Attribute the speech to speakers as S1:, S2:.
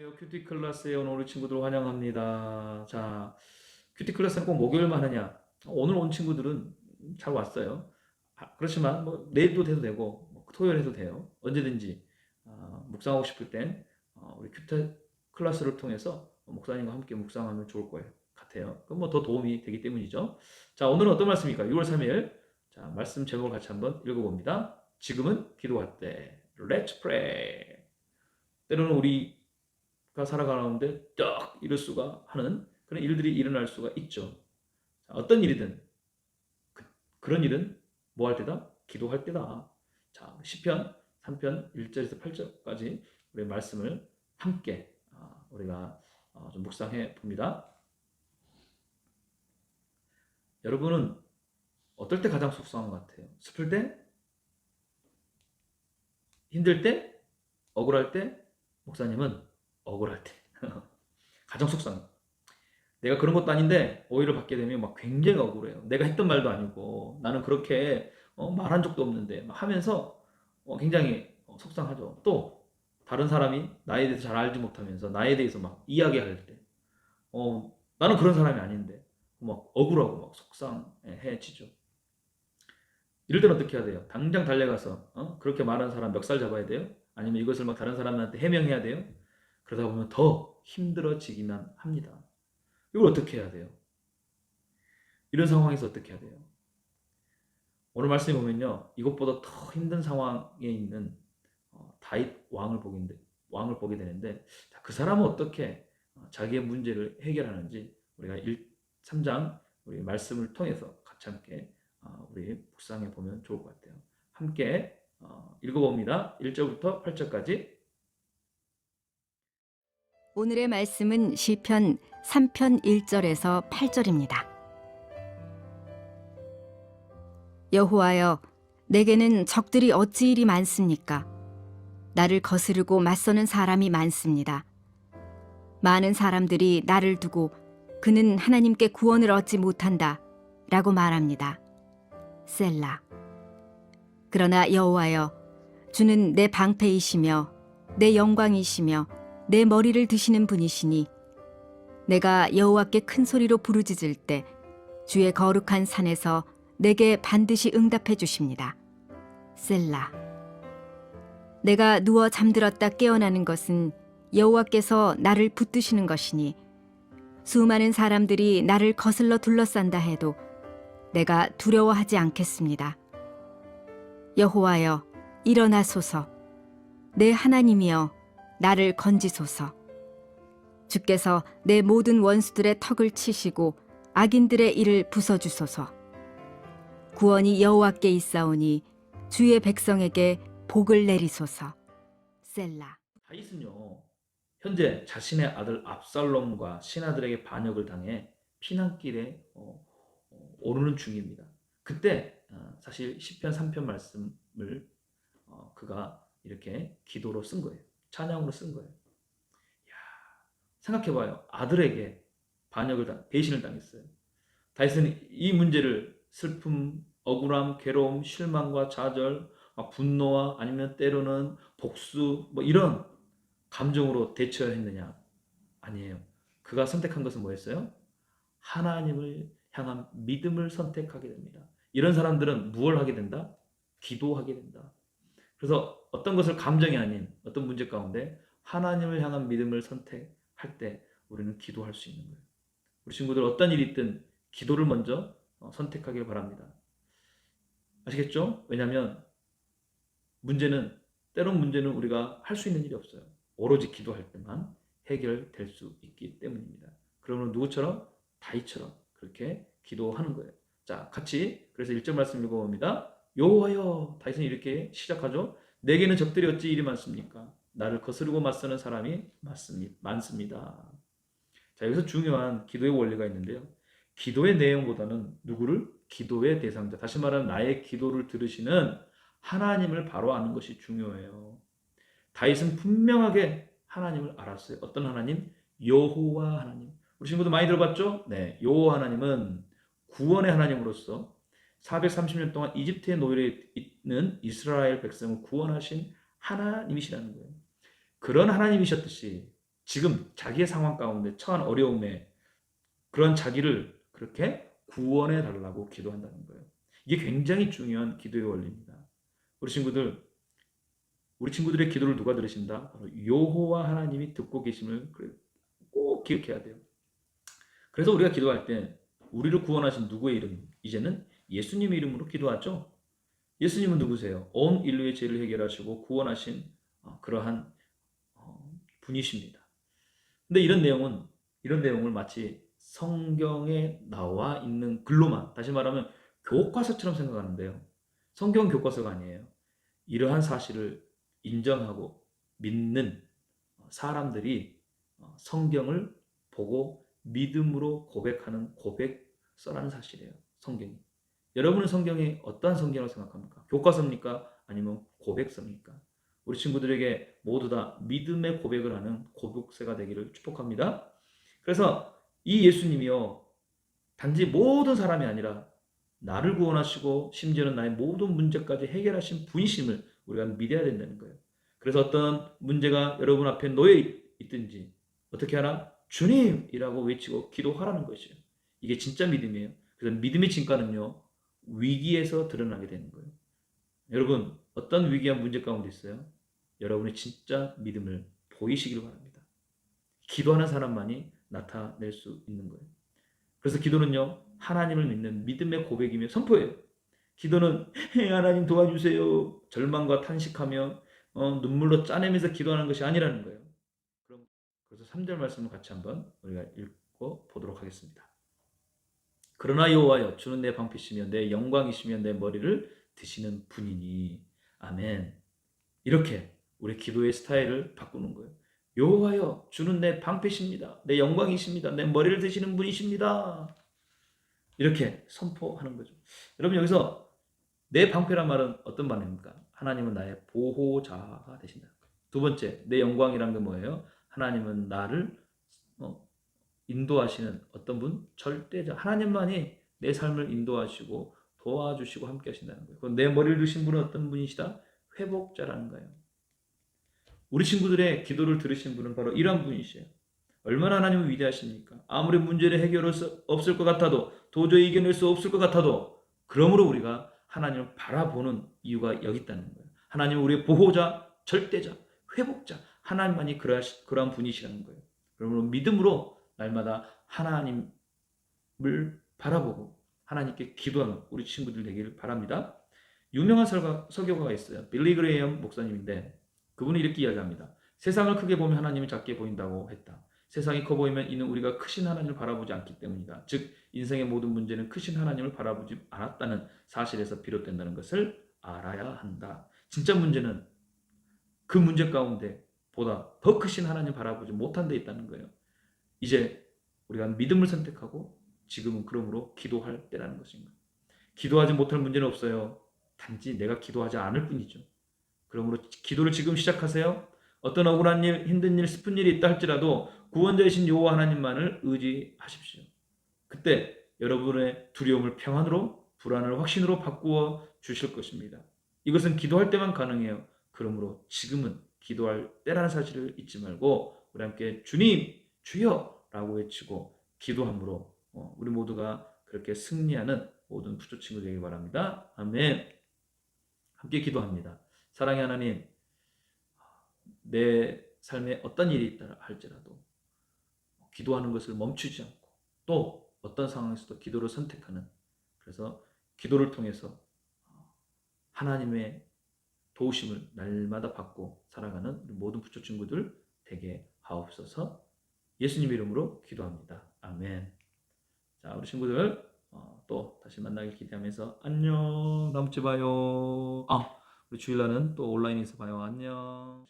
S1: 안녕하세요. 큐티 클래스에 오는 우리 친구들 환영합니다. 자, 큐티 클래스는 꼭 목요일만 하냐? 오늘 온 친구들은 잘 왔어요. 그렇지만 뭐 내일도 돼도 되고 뭐 토요일 해도 돼요. 언제든지 묵상하고 싶을 땐 우리 큐티 클래스를 통해서 목사님과 함께 묵상하면 좋을 거예요. 같아요. 그럼 뭐 더 도움이 되기 때문이죠. 자, 오늘은 어떤 말씀입니까? 6월 3일. 자, 말씀 제목을 같이 한번 읽어봅니다. 지금은 기도할 때. Let's pray. 때로는 우리가 살아가는데 딱 이럴 수가 하는 그런 일들이 일어날 수가 있죠. 어떤 일이든 그런 일은 뭐 할 때다? 기도할 때다. 자, 시편 3편 1절에서 8절까지 우리 말씀을 함께 우리가 좀 묵상해 봅니다. 여러분은 어떨 때 가장 속상한 것 같아요? 슬플 때? 힘들 때? 억울할 때? 목사님은 억울할 때. 가장 속상해. 내가 그런 것도 아닌데 오해를 받게 되면 막 굉장히 억울해요. 내가 했던 말도 아니고 나는 그렇게 말한 적도 없는데 막 하면서 굉장히 속상하죠. 또 다른 사람이 나에 대해서 잘 알지 못하면서 나에 대해서 막 이야기할 때 나는 그런 사람이 아닌데 막 억울하고 막 속상해지죠. 이럴 때는 어떻게 해야 돼요? 당장 달려가서 그렇게 말하는 사람 멱살 잡아야 돼요? 아니면 이것을 막 다른 사람한테 해명해야 돼요? 그러다 보면 더 힘들어지기만 합니다. 이걸 어떻게 해야 돼요? 이런 상황에서 어떻게 해야 돼요? 오늘 말씀에 보면요, 이것보다 더 힘든 상황에 있는 다윗 왕을 보게 되는데, 그 사람은 어떻게 자기의 문제를 해결하는지 우리가 3장 우리 말씀을 통해서 같이 함께 우리 묵상해 보면 좋을 것 같아요. 함께 읽어봅니다. 1절부터 8절까지.
S2: 오늘의 말씀은 시편 3편 1절에서 8절입니다. 여호와여, 내게는 적들이 어찌 이리 많습니까? 나를 거스르고 맞서는 사람이 많습니다. 많은 사람들이 나를 두고 그는 하나님께 구원을 얻지 못한다 라고 말합니다. 셀라. 그러나 여호와여, 주는 내 방패이시며 내 영광이시며 내 머리를 드시는 분이시니 내가 여호와께 큰 소리로 부르짖을 때 주의 거룩한 산에서 내게 반드시 응답해 주십니다. 셀라. 내가 누워 잠들었다 깨어나는 것은 여호와께서 나를 붙드시는 것이니 수많은 사람들이 나를 거슬러 둘러싼다 해도 내가 두려워하지 않겠습니다. 여호와여, 일어나소서. 내 하나님이여, 나를 건지소서. 주께서 내 모든 원수들의 턱을 치시고 악인들의 이를 부숴주소서. 구원이 여호와께 있사오니 주의 백성에게 복을 내리소서. 셀라.
S1: 다윗은요, 현재 자신의 아들 압살롬과 신하들에게 반역을 당해 피난길에 오르는 중입니다. 그때 사실 시편 3편 말씀을 그가 이렇게 기도로 쓴 거예요. 찬양으로 쓴 거예요. 이야, 생각해봐요. 아들에게 배신을 당했어요. 다윗은 이 문제를 슬픔, 억울함, 괴로움, 실망과 좌절, 분노와 아니면 때로는 복수 뭐 이런 감정으로 대처했느냐? 아니에요. 그가 선택한 것은 뭐였어요? 하나님을 향한 믿음을 선택하게 됩니다. 이런 사람들은 무엇을 하게 된다? 기도하게 된다. 그래서 어떤 것을 감정이 아닌 어떤 문제 가운데 하나님을 향한 믿음을 선택할 때 우리는 기도할 수 있는 거예요. 우리 친구들 어떤 일이 있든 기도를 먼저 선택하길 바랍니다. 아시겠죠? 왜냐하면 때론 문제는 우리가 할 수 있는 일이 없어요. 오로지 기도할 때만 해결될 수 있기 때문입니다. 그러면 누구처럼? 다윗처럼 그렇게 기도하는 거예요. 자, 같이 그래서 1절 말씀 읽어봅니다. 여호와여, 다윗은 이렇게 시작하죠. 내게는 적들이 어찌 이리 많습니까? 나를 거스르고 맞서는 사람이 많습니다. 자, 여기서 중요한 기도의 원리가 있는데요. 기도의 내용보다는 누구를? 기도의 대상자. 다시 말하면 나의 기도를 들으시는 하나님을 바로 아는 것이 중요해요. 다윗은 분명하게 하나님을 알았어요. 어떤 하나님? 여호와 하나님. 우리 친구들 많이 들어봤죠? 네, 여호와 하나님은 구원의 하나님으로서 430년 동안 이집트의 노예에 있는 이스라엘 백성을 구원하신 하나님이시라는 거예요. 그런 하나님이셨듯이 지금 자기의 상황 가운데 처한 어려움에 그런 자기를 그렇게 구원해 달라고 기도한다는 거예요. 이게 굉장히 중요한 기도의 원리입니다. 우리 친구들, 우리 친구들의 기도를 누가 들으신다? 바로 여호와 하나님이 듣고 계심을 꼭 기억해야 돼요. 그래서 우리가 기도할 때 우리를 구원하신 누구의 이름? 이제는 예수님의 이름으로 기도하죠. 예수님은 누구세요? 온 인류의 죄를 해결하시고 구원하신 그러한 분이십니다. 근데 이런 내용을 마치 성경에 나와 있는 글로만, 다시 말하면 교과서처럼 생각하는데요. 성경은 교과서가 아니에요. 이러한 사실을 인정하고 믿는 사람들이 성경을 보고 믿음으로 고백하는 고백서라는 사실이에요. 성경이. 여러분은 성경이 어떠한 성경을 생각합니까? 교과서입니까? 아니면 고백서입니까? 우리 친구들에게 모두 다 믿음의 고백을 하는 고백서가 되기를 축복합니다. 그래서 이 예수님이요, 단지 모든 사람이 아니라 나를 구원하시고 심지어는 나의 모든 문제까지 해결하신 분이심을 우리가 믿어야 된다는 거예요. 그래서 어떤 문제가 여러분 앞에 놓여 있든지 어떻게 하나? 주님이라고 외치고 기도하라는 것이에요. 이게 진짜 믿음이에요. 그래서 믿음의 진가는요, 위기에서 드러나게 되는 거예요. 여러분, 어떤 위기와 문제 가운데 있어요? 여러분의 진짜 믿음을 보이시길 바랍니다. 기도하는 사람만이 나타낼 수 있는 거예요. 그래서 기도는요, 하나님을 믿는 믿음의 고백이며 선포예요. 기도는 하나님 도와주세요, 절망과 탄식하며 눈물로 짜내면서 기도하는 것이 아니라는 거예요. 그래서 3절 말씀을 같이 한번 우리가 읽고 보도록 하겠습니다. 그러나 여호와여, 주는 내 방패시며 내 영광이시며 내 머리를 드시는 분이니. 아멘. 이렇게 우리 기도의 스타일을 바꾸는 거예요. 여호와여, 주는 내 방패십니다. 내 영광이십니다. 내 머리를 드시는 분이십니다. 이렇게 선포하는 거죠. 여러분, 여기서 내 방패란 말은 어떤 말입니까? 하나님은 나의 보호자가 되신다. 두 번째, 내 영광이란 게 뭐예요? 하나님은 나를 인도하시는 어떤 분? 절대자. 하나님만이 내 삶을 인도하시고 도와주시고 함께 하신다는 거예요. 내 머리를 드신 분은 어떤 분이시다? 회복자라는 거예요. 우리 친구들의 기도를 들으신 분은 바로 이런 분이시에요. 얼마나 하나님은 위대하십니까? 아무리 문제를 해결할 수 없을 것 같아도, 도저히 이겨낼 수 없을 것 같아도, 그러므로 우리가 하나님을 바라보는 이유가 여기 있다는 거예요. 하나님은 우리의 보호자, 절대자, 회복자, 하나님만이 그러한 분이시라는 거예요. 그러므로 믿음으로 날마다 하나님을 바라보고 하나님께 기도하는 우리 친구들 되기를 바랍니다. 유명한 설교가가 있어요. 빌리 그레이엄 목사님인데, 그분이 이렇게 이야기합니다. 세상을 크게 보면 하나님이 작게 보인다고 했다. 세상이 커 보이면 이는 우리가 크신 하나님을 바라보지 않기 때문이다. 즉 인생의 모든 문제는 크신 하나님을 바라보지 않았다는 사실에서 비롯된다는 것을 알아야 한다. 진짜 문제는 그 문제 가운데 보다 더 크신 하나님 바라보지 못한 데 있다는 거예요. 이제 우리가 믿음을 선택하고 지금은 그러므로 기도할 때라는 것입니다. 기도하지 못할 문제는 없어요. 단지 내가 기도하지 않을 뿐이죠. 그러므로 기도를 지금 시작하세요. 어떤 억울한 일, 힘든 일, 슬픈 일이 있다 할지라도 구원자이신 여호와 하나님만을 의지하십시오. 그때 여러분의 두려움을 평안으로, 불안을 확신으로 바꾸어 주실 것입니다. 이것은 기도할 때만 가능해요. 그러므로 지금은 기도할 때라는 사실을 잊지 말고 우리 함께 주님, 주여 라고 외치고 기도함으로 우리 모두가 그렇게 승리하는 모든 부조 친구 되길 바랍니다. 아멘. 함께 기도합니다. 사랑의 하나님, 내 삶에 어떤 일이 있다 할지라도 기도하는 것을 멈추지 않고 또 어떤 상황에서도 기도를 선택하는, 그래서 기도를 통해서 하나님의 도우심을 날마다 받고 살아가는 모든 부조 친구들 되게 하옵소서. 예수님 이름으로 기도합니다. 아멘. 자, 우리 친구들 또 다시 만나길 기대하면서 안녕. 다음 주에 봐요. 우리 주일날은 또 온라인에서 봐요. 안녕.